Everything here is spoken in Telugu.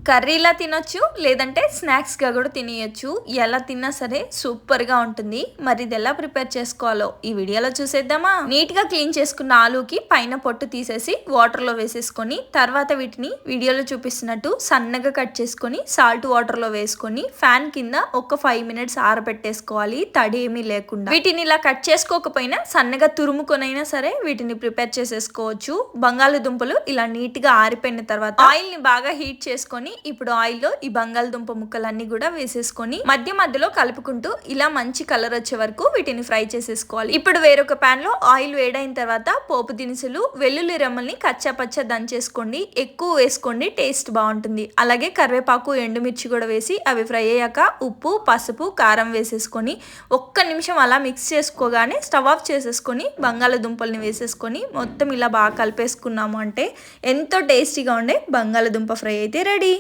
కర్రీలా తినొచ్చు, లేదంటే స్నాక్స్గా కూడా తినేయచ్చు. ఎలా తిన్నా సరే సూపర్గా ఉంటుంది. మరి ఇది ఎలా ప్రిపేర్ చేసుకోవాలో ఈ వీడియోలో చూసేద్దామా. నీట్గా క్లీన్ చేసుకున్న ఆలూకి పైన పొట్టు తీసేసి వాటర్లో వేసేసుకొని తర్వాత వీటిని వీడియోలో చూపిస్తున్నట్టు సన్నగా కట్ చేసుకొని సాల్ట్ వాటర్లో వేసుకొని ఫ్యాన్ కింద ఒక 5 మినిట్స్ ఆరబెట్టేసుకోవాలి, తడి ఏమీ లేకుండా. వీటిని ఇలా కట్ చేసుకోకపోయినా సన్నగా తురుముకొనైనా సరే వీటిని ప్రిపేర్ చేసేసుకోవచ్చు. బంగాళదుంపలు ఇలా నీట్గా ఆరిపోయిన తర్వాత ఆయిల్ ని బాగా హీట్ చేసుకొని ఇప్పుడు ఆయిల్ లో ఈ బంగాళదుంప ముక్కలన్నీ కూడా వేసేసుకొని మధ్య మధ్యలో కలుపుకుంటూ ఇలా మంచి కలర్ వచ్చే వరకు వీటిని ఫ్రై చేసేసుకోవాలి. ఇప్పుడు వేరొక పాన్ లో ఆయిల్ వేడైన తర్వాత పోపు దినుసులు, వెల్లుల్లి రెమ్మల్ని కచ్చా పచ్చ దంచేసుకోండి. ఎక్కువ వేసుకోండి, టేస్ట్ బాగుంటుంది. అలాగే కరివేపాకు, ఎండుమిర్చి కూడా వేసి అవి ఫ్రై అయ్యాక ఉప్పు, పసుపు, కారం వేసేసుకొని ఒక్క నిమిషం అలా మిక్స్ చేసుకోగానే స్టవ్ ఆఫ్ చేసేసుకొని బంగాళదుంపల్ని వేసేసుకొని మొత్తం ఇలా బాగా కలిపేసుకున్నాము అంటే ఎంతో టేస్టీగా ఉండే బంగాళదుంప ఫ్రై అయితే రెడీ.